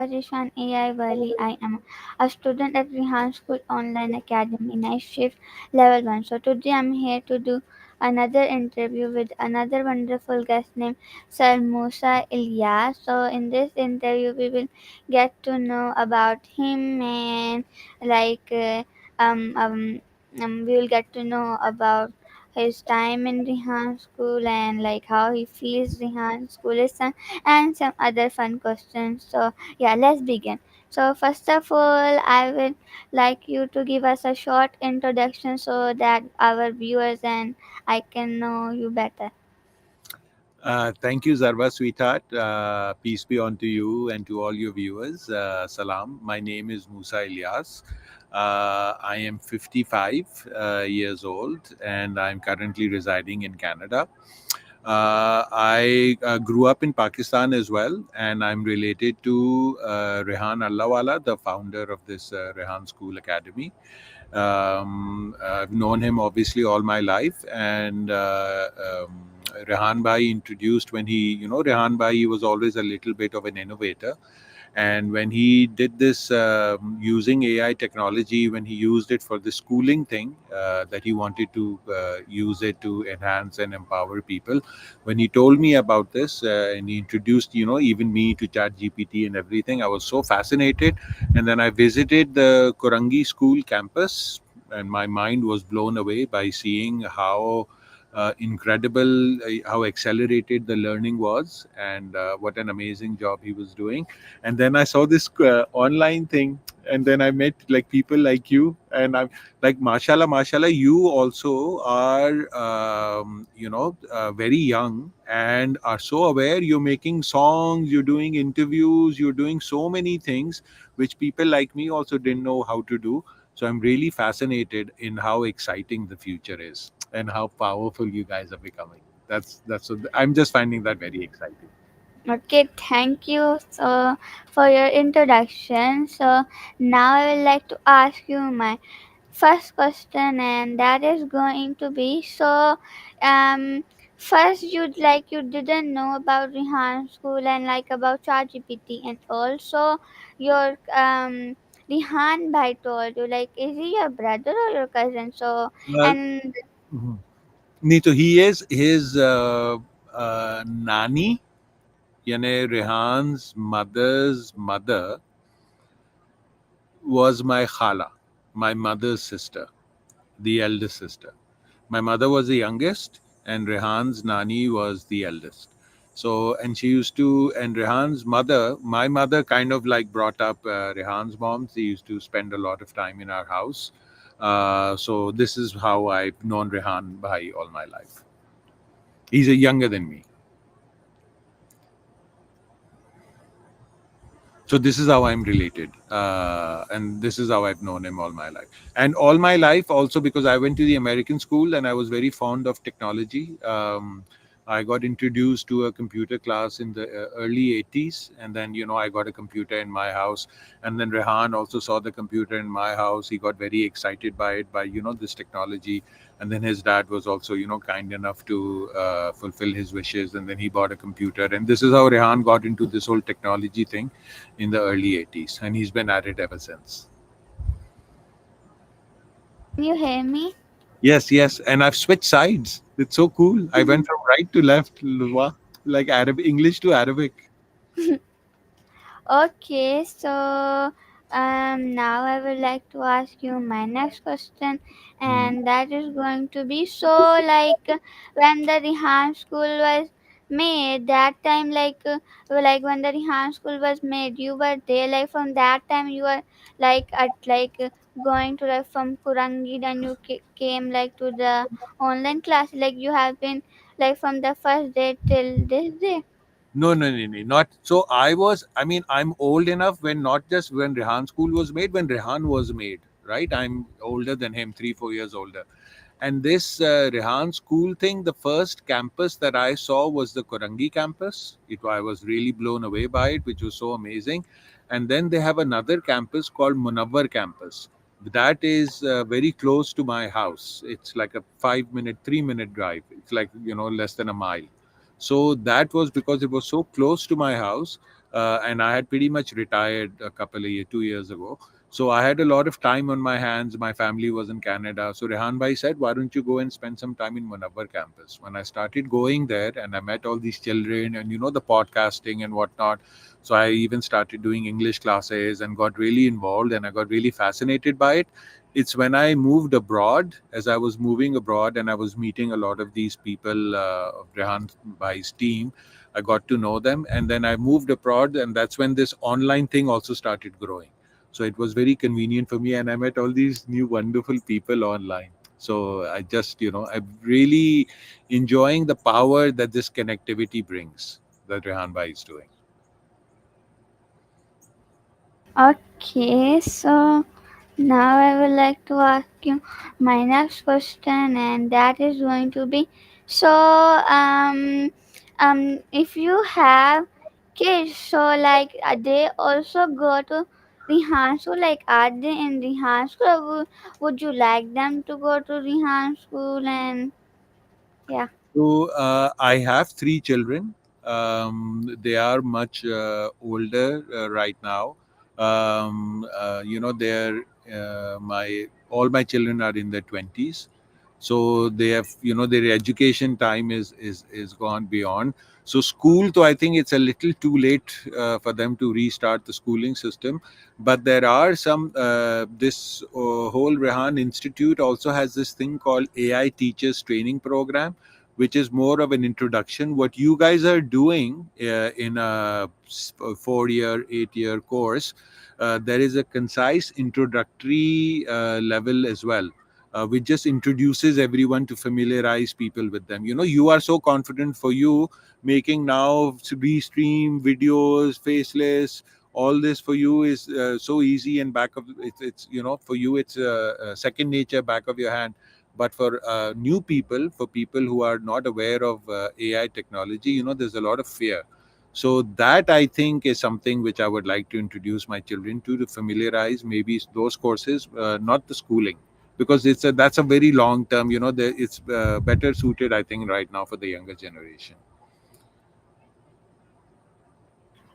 Zeeshan Aiwali. I am a student at Rehan School Online Academy, night shift level 1. So today I'm here to do another interview with another wonderful guest named Sir Musa Ilyas. So in this interview we will get to know about him and like um, um, we will get to know about his time in Rehan School and like how he feels Rehan School is and some other fun questions. So, yeah, let's begin. So, first of all, I would like you to give us a short introduction so that our viewers and I can know you better. Thank you, Zarva, sweetheart. Peace be unto you and to all your viewers. Salam. My name is Musa Ilyas. I am 55 years old and I'm currently residing in Canada. I grew up in Pakistan as well, and I'm related to Rehan Allawala, the founder of this Rehan School Academy. I've known him obviously all my life, and Rehan Bhai introduced when Rehan Bhai, he was always a little bit of an innovator. And when he did this using AI technology, when he used it for the schooling thing, that he wanted to use it to enhance and empower people. When he told me about this and he introduced, even me to Chat GPT and everything, I was so fascinated. And then I visited the Korangi school campus, and my mind was blown away by seeing how incredible, how accelerated the learning was, and what an amazing job he was doing. And then I saw this online thing, and then I met like people like you, and I'm like, mashallah, you also are very young and are so aware. You're making songs, you're doing interviews, you're doing so many things which people like me also didn't know how to do. So I'm really fascinated in how exciting the future is and how powerful you guys are becoming. That's I'm just finding that very exciting. Okay, thank you so for your introduction. So, now I would like to ask you my first question, and that is going to be so um first you didn't know about Rehan school and like about ChatGPT, and also your Rehan bhai told you, like, is he your brother or your cousin? So, Well, and mhm. Nee, so he is his nani, yani Rehan's mother's mother was my khala, my mother's sister, the eldest sister. My mother was the youngest, and Rehan's nani was the eldest. So, and she used to, and Rehan's mother, my mother kind of like brought up Rehan's mom. They used to spend a lot of time in our house. So, this is how I've known Rehan Bhai all my life. He's a younger than me. So this is how I'm related, and this is how I've known him all my life. And all my life, also because I went to the American school and I was very fond of technology. I got introduced to a computer class in the early 80s, and then I got a computer in my house. And then Rehan also saw the computer in my house. He got very excited by it, by this technology. And then his dad was also kind enough to fulfill his wishes, and then he bought a computer. And this is how Rehan got into this whole technology thing in the early 80s, and he's been at it ever since. can you hear me? Yes, yes, and I've switched sides. It's so cool. I went from right to left, like Arabic, English to Arabic. Okay, so now I would like to ask you my next question, Mhm. and that is going to be so like when the Rehan school was made, that time like when the Rehan school was made, you were there like from that time you were like at going to like from Kurangi, then you came like to the online class, like you have been like from the first day till this day. No, no, no, no, not so. I mean, I'm old enough when not just when Rehan school was made, when Rehan was made, right? I'm older than him, 3, 4 years older. And this Rehan school thing, the first campus that I saw was the Korangi campus. I was really blown away by it, which was so amazing. And then they have another campus called Munawwar campus. That is very close to my house. It's like a 5 minute, 3 minute drive. It's like, less than a mile. So that was because it was so close to my house. and I had pretty much retired a couple of 2 years ago. So I had a lot of time on my hands. My family was in Canada. So Rehan Bhai said, "Why don't you go and spend some time in Munawwar campus?" When I started going there, and I met all these children, and the podcasting and whatnot. So I even started doing English classes and got really involved, and I got really fascinated by it. It's when I moved abroad, as I was moving abroad, and I was meeting a lot of these people of Rehan Bhai's team. I got to know them, and then I moved abroad, and that's when this online thing also started growing. So it was very convenient for me, and I met all these new wonderful people online. So I just, I'm really enjoying the power that this connectivity brings, that Rehan Bhai is doing. Okay, so now I would like to ask you my next question, and that is going to be so if you have kids, so like they also go to Rehan school, like are they in Rehan school, or would you like them to go to Rehan school? And yeah. So I have three children. They are much older right now. They're my all my children are in their 20s. So they have, their education time is gone beyond. So school, though I think it's a little too late for them to restart the schooling system. But there are some. This whole Rehan Institute also has this thing called AI Teachers Training Program, which is more of an introduction. What you guys are doing in a 4 year, 8 year course, there is a concise introductory level as well, which just introduces everyone to familiarize people with them. You are so confident for you making now Restream videos, faceless. All this for you is so easy, and back of it's for you it's second nature, back of your hand. But for new people, for people who are not aware of AI technology, there's a lot of fear. So that I think is something which I would like to introduce my children to familiarize maybe those courses, not the schooling, because that's a very long term. It's better suited, I think, right now for the younger generation.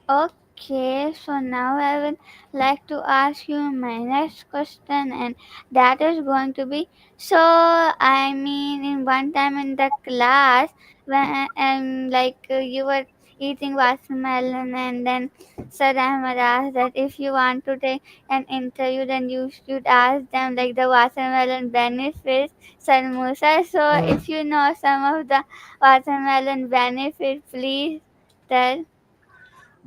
Okay, so now I would like to ask you my next question, and that is going to be so. I mean, in one time in the class, when and like you were eating watermelon, and then Sir Ahmed asked that if you want to take an interview, then you should ask them like the watermelon benefits, Sir Musa. So, if you know some of the watermelon benefits, please tell.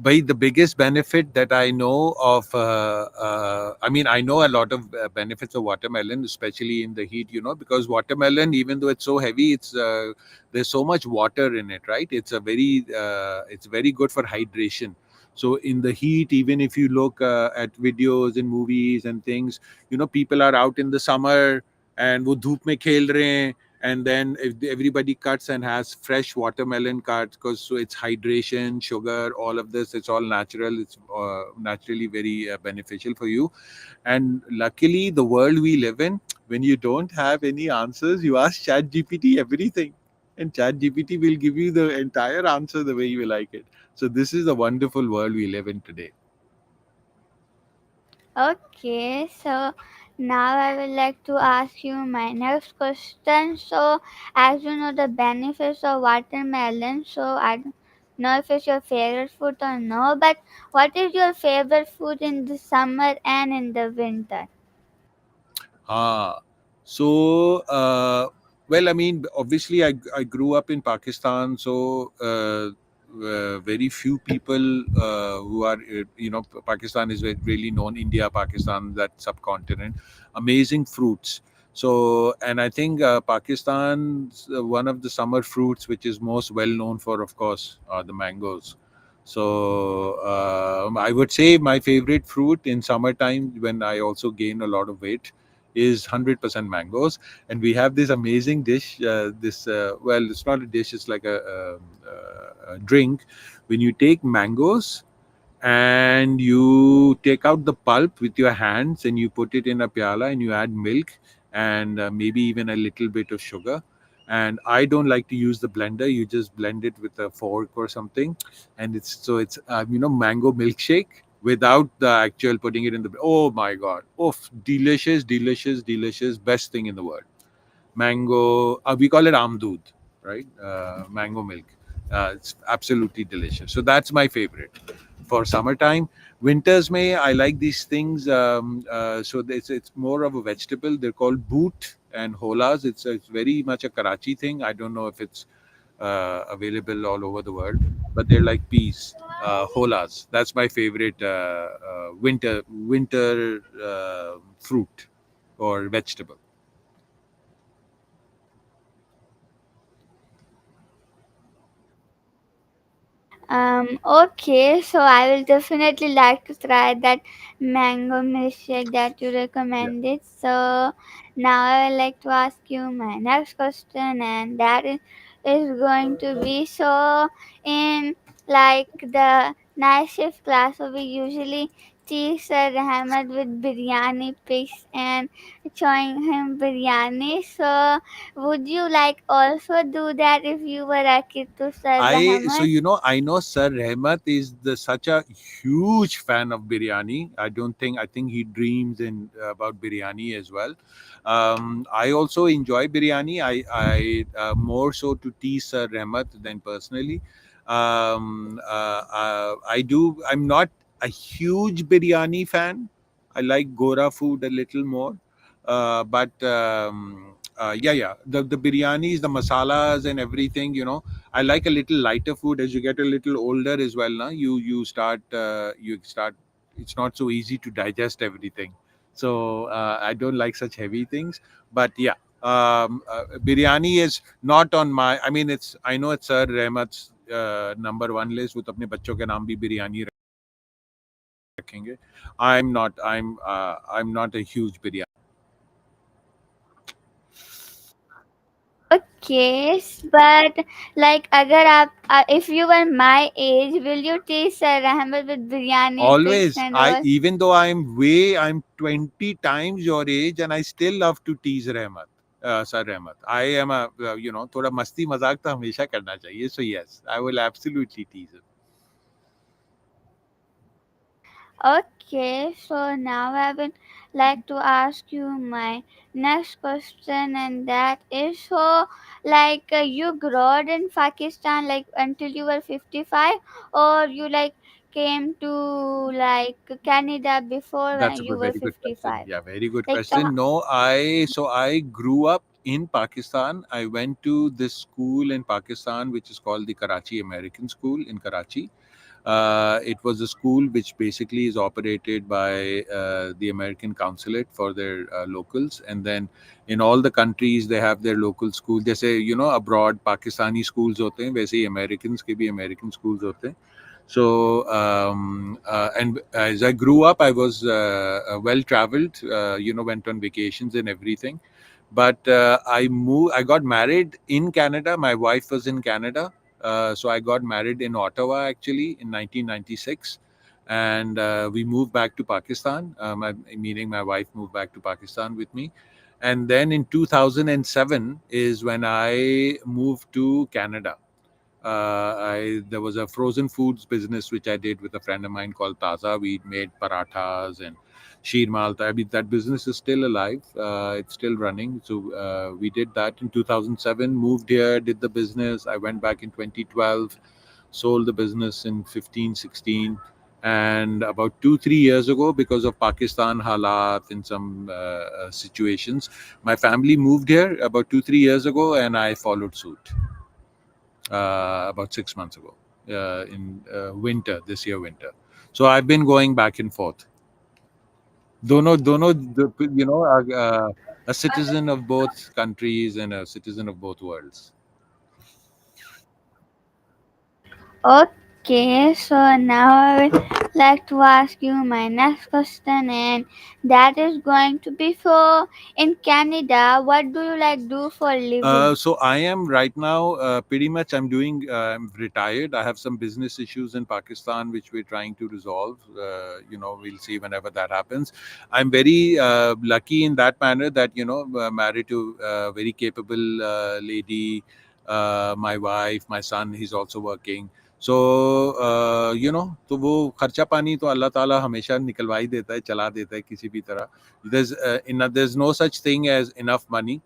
By the biggest benefit that I know of, I mean, I know a lot of benefits of watermelon, especially in the heat. Because watermelon, even though it's so heavy, there's so much water in it, right? It's very good for hydration. So in the heat, even if you look at videos and movies and things, people are out in the summer and वो धूप में खेल रहे हैं, and then if everybody cuts and has fresh watermelon cuts, because so it's hydration, sugar, all of this, it's all natural. It's naturally very beneficial for you. And luckily, the world we live in, when you don't have any answers, you ask Chat GPT everything, and Chat GPT will give you the entire answer the way you like it. So this is a wonderful world we live in today. Okay, so now I would like to ask you my next question. So, as you know the benefits of watermelon, so I don't know if it's your favorite food or no, but what is your favorite food in the summer and in the winter? Ah, so well, I mean, obviously, I grew up in Pakistan, so very few people who are Pakistan is really known. India, Pakistan, that subcontinent, amazing fruits. So, and I think Pakistan's one of the summer fruits which is most well known for, of course, are the mangoes. So I would say my favorite fruit in summertime, when I also gain a lot of weight, is 100% mangoes. And we have this amazing dish, well, it's not a dish, it's like a drink. When you take mangoes and you take out the pulp with your hands and you put it in a pyala and you add milk and maybe even a little bit of sugar, And I don't like to use the blender. You just blend it with a fork or something, and it's mango milkshake without the actual putting it in the. Oh my god! Oh, delicious, delicious, delicious! Best thing in the world. Mango. We call it amdud, right? Mango milk. It's absolutely delicious. So that's my favorite for summertime. Winters, may I like these things. So it's more of a vegetable. They're called boot and holas. It's very much a Karachi thing. I don't know if it's available all over the world, but they're like peas. Holas. That's my favorite winter fruit or vegetable. Okay, so I will definitely like to try that mango milkshake that you Yeah. recommended. So now I would like to ask you my next question, and is going to be, so in like the night shift class, so we usually tease Sir Ahmed with biryani pics and showing him biryani. So would you like also do that if you were a kid to Sir Ahmed? I know Sir Rehmat is such a huge fan of biryani. I think he dreams about biryani as well. I also enjoy biryani. I more so to tease Sir Rehmat than personally. I do. I'm not a huge biryani fan. I like Gora food a little more. But yeah, yeah, the biryanis, the masalas, and everything. I like a little lighter food as you get a little older as well. Now you start. It's not so easy to digest everything, so I don't like such heavy things. But yeah, biryani is not on my. I mean, it's. I know it's Sir Rehmat's number one list. वो तो अपने बच्चों के नाम भी बिरयानी रखेंगे. I'm not a huge biryani. Okay, but like अगर आप if you were my age, will you taste Rahmat with biryani pics Always, and I all? even though I'm 20 times your age, and I still love to tease Rahmat, Sir Rahmat. I am a थोड़ा मस्ती मजाक तो हमेशा करना चाहिए. So yes, I will absolutely tease him. Okay, so now I would like to ask you my next question, and that is, so like you grew up in Pakistan like until you were 55, or you like came to like Canada before That's a you were very good question. 55? Yeah, very good Like, question. No, I grew up in Pakistan. I went to this school in Pakistan, which is called the Karachi American School in Karachi. It was a school which basically is operated by the American consulate for their locals, and then in all the countries they have their local schools. जैसे abroad Pakistani schools होते हैं, वैसे ही Americans के भी American schools होते हैं. So, and as I grew up, I was well traveled, went on vacations and everything. But I got married in Canada. My wife was in Canada. So I got married in Ottawa actually in 1996. And we moved back to Pakistan, meaning my wife moved back to Pakistan with me. And then in 2007 is when I moved to Canada. There was a frozen foods business which I did with a friend of mine called Taza. We made parathas and sheer malta. I mean, that business is still alive. It's still running. So we did that in 2007. Moved here, did the business. I went back in 2012, sold the business in 15, 16. And about 2, 3 years ago, because of Pakistan halat and some situations, my family moved here about 2, 3 years ago, and I followed suit about 6 months ago in winter, this year winter. So I've been going back and forth. Dono, a citizen of both countries and a citizen of both worlds. okay, so now I will like to ask you my next question, and that is going to be for in Canada. What do you like do for a living? So I am right now pretty much I'm doing I'm retired. I have some business issues in Pakistan which we're trying to resolve. We'll see whenever that happens. I'm very lucky in that manner that married to a very capable lady. My wife, my son, he's also working. So तो वो खर्चा पानी तो अल्लाह ताला हमेशा निकलवा ही देता है, चला देता है किसी भी तरह. There's no such thing as enough money.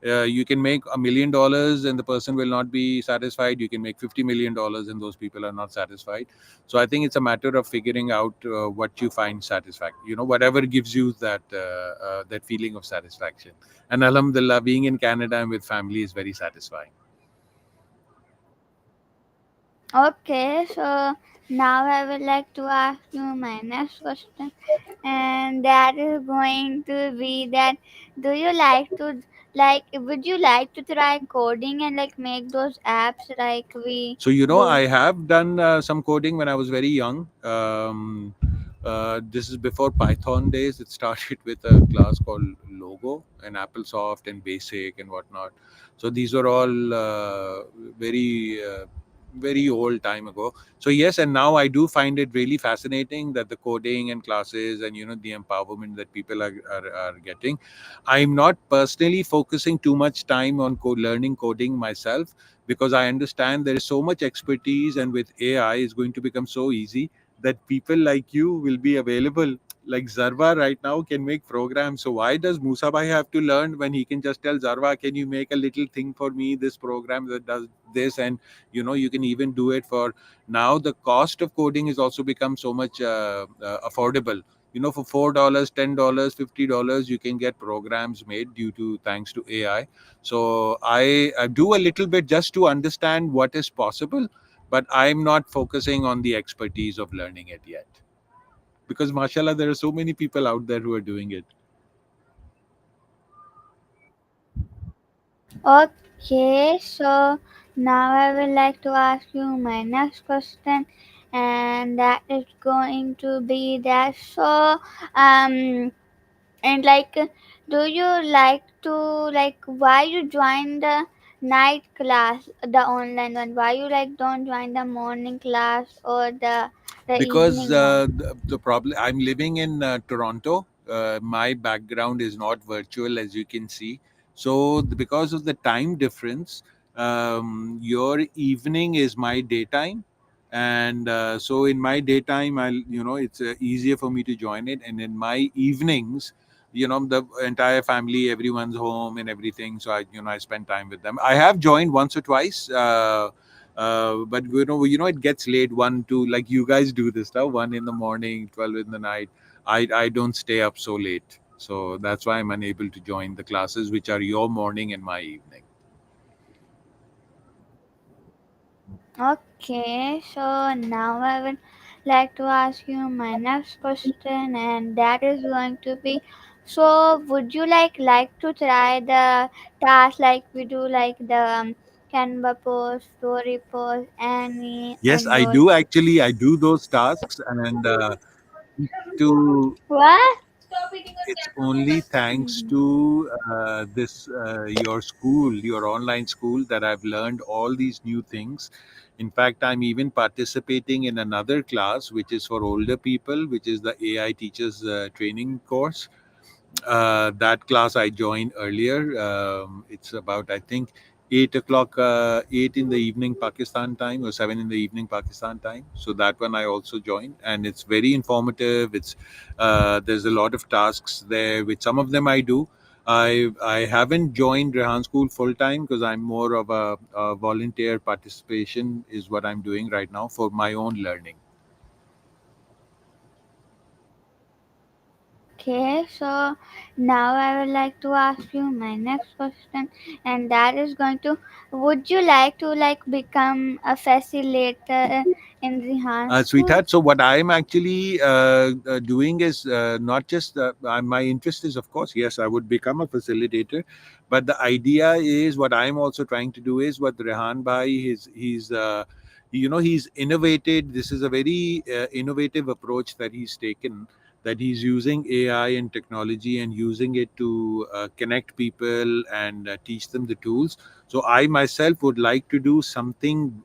You can make $1 million and the person will not be satisfied. You can make $50 million and those people are not satisfied. So I think it's a matter of figuring out what you find satisfactory. Whatever gives you that feeling of satisfaction. And alhamdulillah, being in Canada and with family is very satisfying. Okay, so now I would like to ask you my next question, and that is going to be that do you like to would you like to try coding and like make those apps like we So do? I have done some coding when I was very young. This is before Python days. It started with a class called Logo and AppleSoft and Basic and whatnot. So these were all very old time ago. So yes, and now I do find it really fascinating that the coding and classes and the empowerment that people are getting. I'm not personally focusing too much time on learning coding myself because I understand there is so much expertise, and with AI, it's going to become so easy that people like you will be available. Like Zarva right now can make programs. So why does Musa Bhai have to learn when he can just tell Zarva, can you make a little thing for me, this program that does this? And you can even do it for now. The cost of coding has also become so much affordable. For $4, $10, $50, you can get programs made due to thanks to AI. So I do a little bit just to understand what is possible, but I'm not focusing on the expertise of learning it yet. Because mashallah, there are so many people out there who are doing it. Okay, so now I would like to ask you my next question, and that is going to be that um and do you like to why you join the night class, the online one? Why you don't join the morning class or the Because evening one? the problem, I'm living in Toronto. My background is not virtual, as you can see. So because of the time difference, your evening is my daytime, and so in my daytime, it's easier for me to join it, and in my evenings, the entire family, everyone's home and everything, so I spend time with them. I have joined once or twice. But it gets late, one, two, like you guys do this stuff, 1 in the morning, 12 in the night. I don't stay up so late, so that's why I'm unable to join the classes, which are your morning and my evening. Okay, so now I would like to ask you my next question, and that is going to be so would you like to try the task like we do, like the Canva post, story post, Yes, and I those? do actually. I do those tasks, and to What? it's only thanks to this your school, your online school, that I've learned all these new things. In fact, I'm even participating in another class which is for older people, which is the AI teachers training course. That class I joined earlier. It's about, I think, 8 o'clock, 8 in the evening Pakistan time, or 7 in the evening Pakistan time. So that one I also joined, and it's very informative. It's there's a lot of tasks there, which some of them I do. I haven't joined Rehan School full time because I'm more of a volunteer participation is what I'm doing right now for my own learning. Okay, so now I would like to ask you my next question, and that is going to would you like to become a facilitator in Rehan school? Sweetheart. So what I'm actually doing is not just my interest is, of course, yes, I would become a facilitator, but the idea is what I'm also trying to do is what Rehan Bhai he's he's innovated. This is a very innovative approach that he's taken, that he's using AI and technology and using it to connect people and teach them the tools. So I myself would like to do something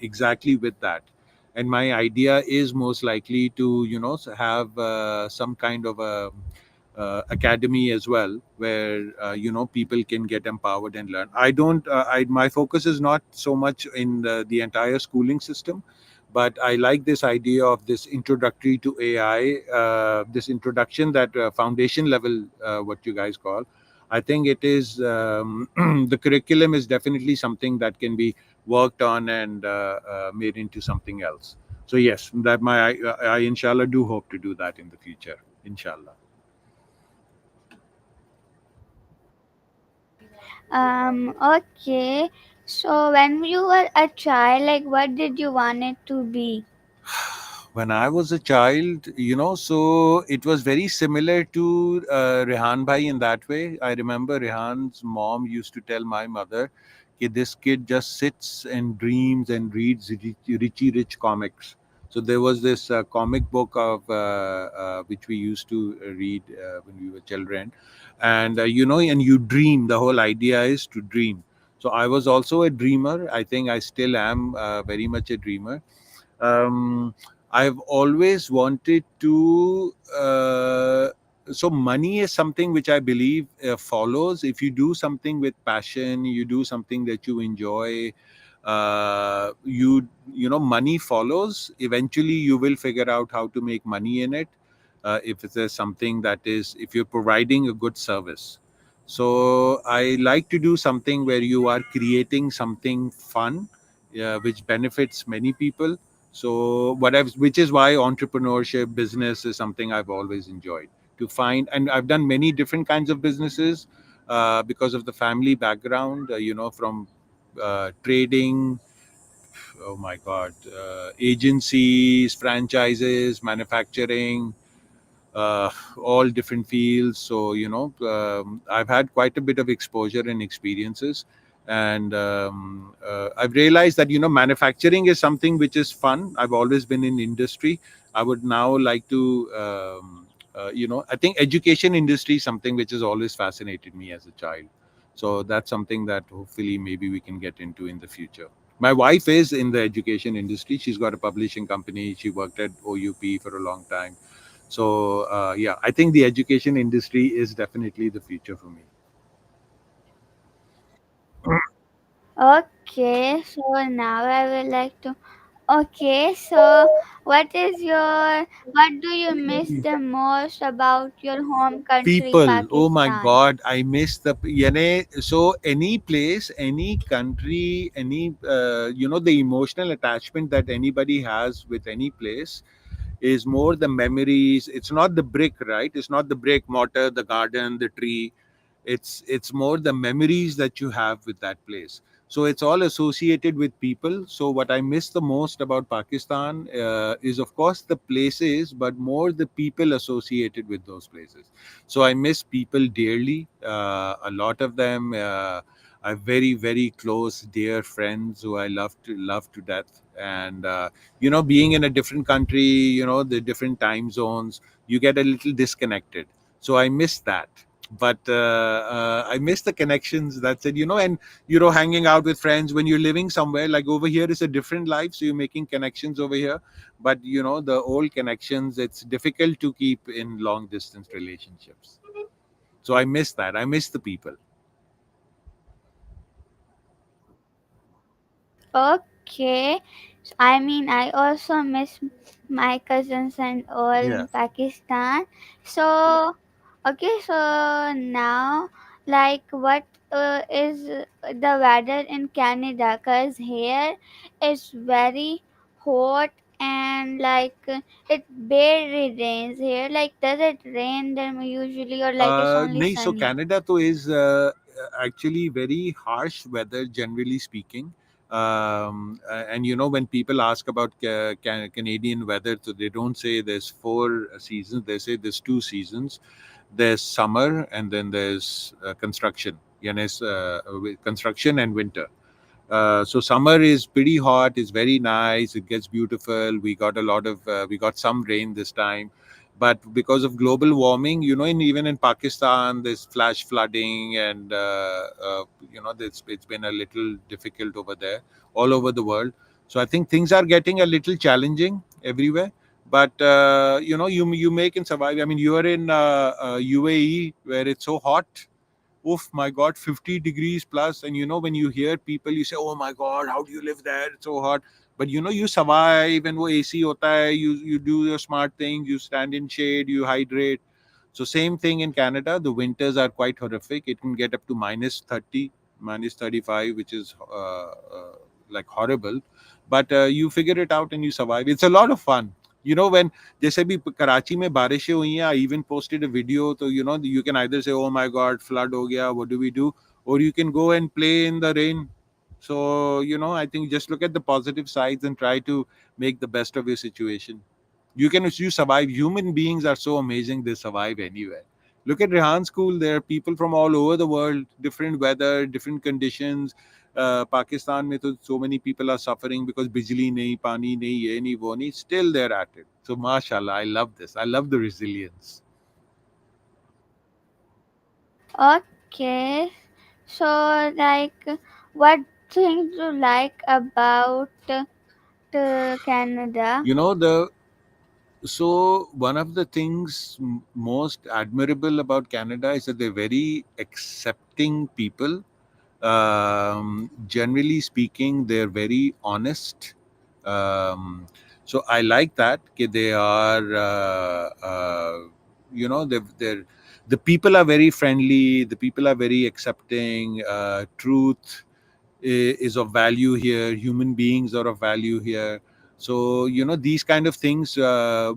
exactly with that. And my idea is most likely to have some kind of a academy as well, where people can get empowered and learn. I don't My focus is not so much in the entire schooling system, but I like this idea of this introductory to AI, this introduction, that foundation level, what you guys call. I think it is the curriculum is definitely something that can be worked on and made into something else. So yes, that I inshallah do hope to do that in the future, inshallah. Okay. So when you were a child, like what did you want it to be? When I was a child, so it was very similar to Rehan Bhai in that way. I remember Rehan's mom used to tell my mother, this kid just sits and dreams and reads Richie Rich comics. So there was this comic book of which we used to read when we were children, and and you dream. The whole idea is to dream. So I was also a dreamer. I think I still am very much a dreamer. um, I've always wanted to. So money is something which I believe follows. If you do something with passion, you do something that you enjoy. Money follows. Eventually, you will figure out how to make money in it. If there's something that is, if you're providing a good service. So I like to do something where you are creating something fun, which benefits many people. So which is why entrepreneurship, business is something I've always enjoyed to find. And I've done many different kinds of businesses because of the family background, from trading, oh my God, agencies, franchises, manufacturing, all different fields. So I've had quite a bit of exposure and experiences, and I've realized that manufacturing is something which is fun. I've always been in industry. I would now like to. I think education industry is something which has always fascinated me as a child. So that's something that hopefully maybe we can get into in the future. My wife is in the education industry. She's got a publishing company. She worked at OUP for a long time. So yeah, I think the education industry is definitely the future for me. Okay, so now I would like to. Okay, so what do you miss the most about your home country, People, oh my Pakistan? God, I miss the so any place, any country, any the emotional attachment that anybody has with any place is more the memories. It's not the brick, right? It's not the brick, mortar, the garden, the tree. It's more the memories that you have with that place. So it's all associated with people. So what I miss the most about Pakistan is, of course, the places, but more the people associated with those places. So I miss people dearly. A lot of them. I have very, very close, dear friends who I love to death. And being in a different country, the different time zones, you get a little disconnected. So I miss that. But I miss the connections. That's it. And hanging out with friends when you're living somewhere. Like over here is a different life, so you're making connections over here. But the old connections, it's difficult to keep in long distance relationships. So I miss that. I miss the people. Okay, I mean, I also miss my cousins and all Yeah. in Pakistan. So, okay, so now, like, what is the weather in Canada? Cause here it's very hot and it barely rains here. Like, does it rain them usually, or like it's only No, so sunny? Canada though is actually very harsh weather, generally speaking. And when people ask about Canadian weather, so they don't say there's four seasons. They say there's two seasons. There's summer, and then there's construction. Construction and winter. So summer is pretty hot. It's very nice. It gets beautiful. We got some rain this time, but because of global warming, even in Pakistan, there's flash flooding, and it's been a little difficult over there, all over the world. So I think things are getting a little challenging everywhere. But you make and survive. I mean, you are in UAE where it's so hot. Oof, my God, 50 degrees plus. And when you hear people, you say, oh my God, how do you live there? It's so hot. But you survive, and wo AC hota hai, you do your smart things, you stand in shade, you hydrate. So same thing in Canada. The winters are quite horrific. It can get up to minus 30, minus 35, which is like horrible. But you figure it out and you survive. It's a lot of fun. When जैसे भी कराची में बारिशें हुई हैं, I even posted a video, तो you can either से oh my God flood हो गया, व्हाट डू वी डू, और you can go and play in the rain. So I think just look at the positive sides and try to make the best of your situation. You survive. Human beings are so amazing, they survive anywhere. Look at Rehan school. There are people from all over the world, different weather, different conditions. Pakistan mein to so many people are suffering because bijli nahi, pani nahi, ye nahi, wo nahi. Still they're at it. So mashallah, I love this. I love the resilience. Okay, so like, what things you like about Canada? You know the So one of the things most admirable about Canada is that they're very accepting people. Generally speaking, they're very honest. So I like that. They are, they're the people are very friendly. The people are very accepting. Truth is of value here. Human beings are of value here. So these kind of things,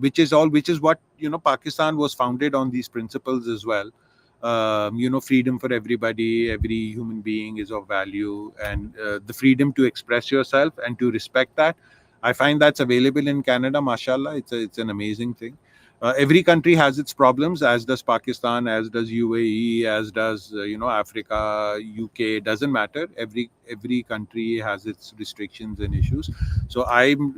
which is what Pakistan was founded on, these principles as well. Freedom for everybody, every human being is of value, and the freedom to express yourself and to respect that. I find that's available in Canada. Mashallah, it's an amazing thing. Every country has its problems, as does Pakistan, as does UAE, as does Africa, UK. Doesn't matter. Every country has its restrictions and issues. So I'm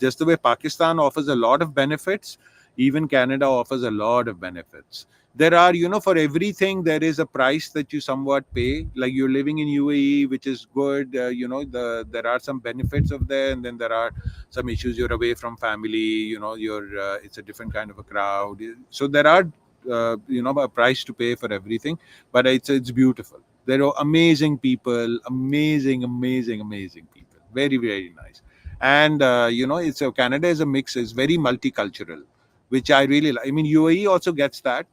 just the way Pakistan offers a lot of benefits, even Canada offers a lot of benefits. There are, for everything there is a price that you somewhat pay. Like you're living in UAE, which is good. There are some benefits of there, and then there are some issues. You're away from family, you're it's a different kind of a crowd. So there are a price to pay for everything, but it's beautiful. There are amazing people, amazing people, very very nice. And it's Canada is a mix, is very multicultural, which I really like. I mean, UAE also gets that.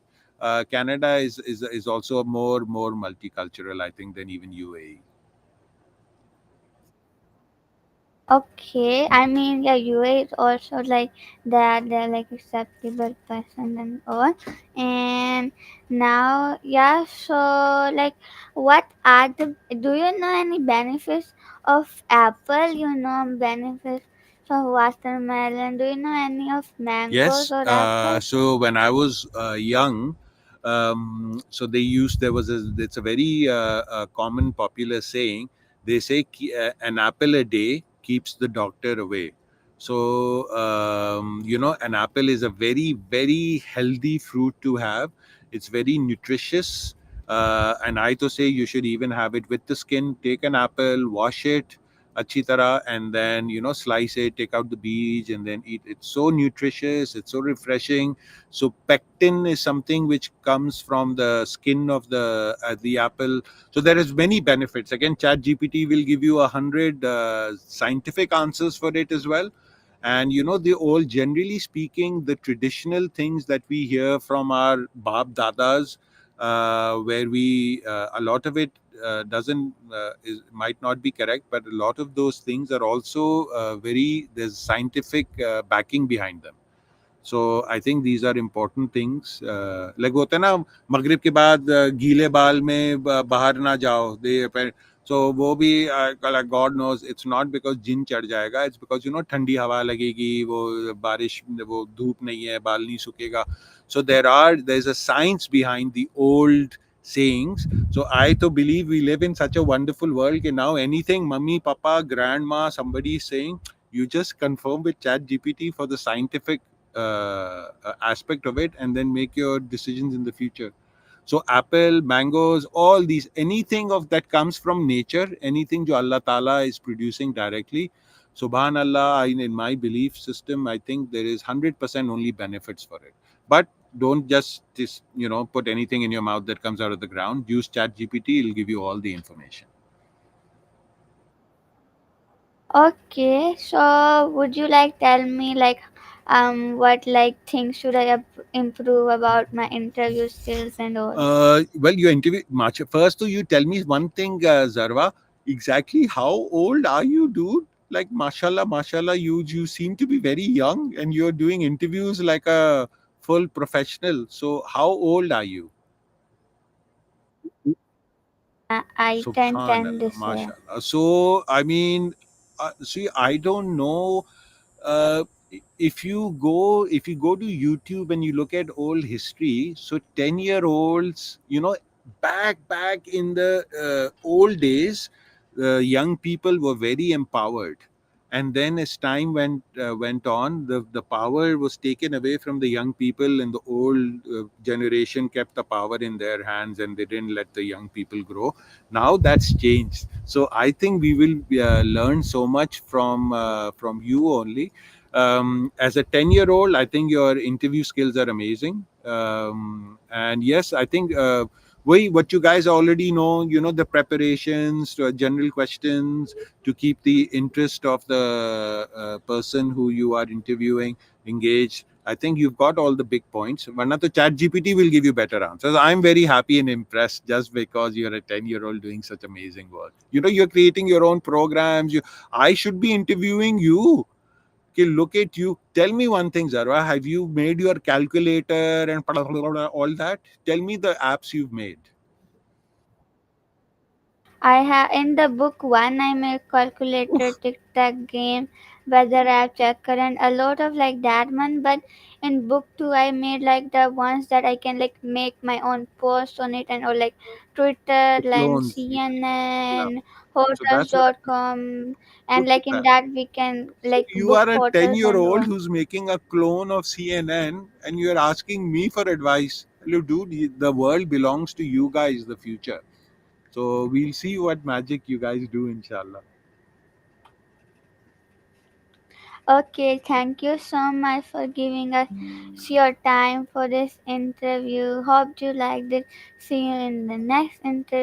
Canada is also more multicultural, I think, than even UAE. Okay, I mean, yeah, UA is also like that. They're like acceptable person and all. And now, yeah. So, like, what are the? Do you know any benefits of apple? You know benefits of watermelon. Do you know any of mangoes Yes. or apple? So when I was young, so there was it's a very common popular saying. They say an apple a day keeps the doctor away. So an apple is a very very healthy fruit to have. It's very nutritious, and I to say you should even have it with the skin. Take an apple, wash it अच्छी तरह, and then slice it, take out the beach, and then eat. It's so nutritious, it's so refreshing. So pectin is something which comes from the skin of the apple. So there is many benefits. Again, chat GPT will give you 100 scientific answers for it as well. And they all, generally speaking, the traditional things that we hear from our bab dadas, where we a lot of it doesn't might not be correct, but a lot of those things are also very, there's scientific backing behind them. So I think these are important things. Like होता है ना, मगरिब के बाद गीले बाल में बाहर ना जाओ. So वो भी like God knows, it's not because जिन चढ़ जाएगा. It's because ठंडी हवा लगेगी, वो बारिश, वो धूप नहीं है, बाल नहीं सूखेगा. So there's a science behind the old sayings. So I to believe we live in such a wonderful world that now anything mummy, papa, grandma, somebody is saying, you just confirm with chat GPT for the scientific aspect of it, and then make your decisions in the future. So apple, mangoes, all these, anything of that comes from nature, anything jo Allah Ta'ala is producing directly. Subhanallah, in my belief system, I think there is 100% only benefits for it. But don't just put anything in your mouth that comes out of the ground. Use chat GPT, it'll give you all the information. Okay, so would you like tell me like what like things should I improve about my interview skills and all? Well, you interview much. First, do you tell me one thing, Zarwa? Exactly how old are you, dude? Like, mashallah, mashallah, you seem to be very young, and you're doing interviews like a full professional. So, how old are you? I ten Subhanallah, this year. mashallah. So, I mean, see, I don't know. uh, if you go to YouTube and you look at old history, so 10-year-olds, back in the old days, young people were very empowered. And then as time went on, the power was taken away from the young people, and the old generation kept the power in their hands, and they didn't let the young people grow. Now that's changed. So I think we will learn so much from you only. As a 10-year-old, I think your interview skills are amazing. And yes, I think what you guys already know, the preparations, general questions to keep the interest of the person who you are interviewing engaged. I think you've got all the big points. One of the chat GPT will give you better answers. I'm very happy and impressed just because you're a 10-year-old doing such amazing work. You're creating your own programs. I should be interviewing you. Okay, look at you. Tell me one thing, Zarwa. Have you made your calculator and all that? Tell me the apps you've made. I have in the book one I make calculator, tic tac game, weather app checker, and a lot of like that one. But in book two I made like the ones that I can like make my own post on it and or like Twitter, The like clones. Yeah. CNN, So that's what I mean. hotels.com, and Look at like in that. that we can So like you book are a hotels 10-year and old all. who's making a clone of CNN, and you're asking me for advice. Hello, dude, the world belongs to you guys, the future. So we'll see what magic you guys do, inshallah. Okay, thank you so much for giving us your time for this interview. Hope you liked it. See you in the next interview.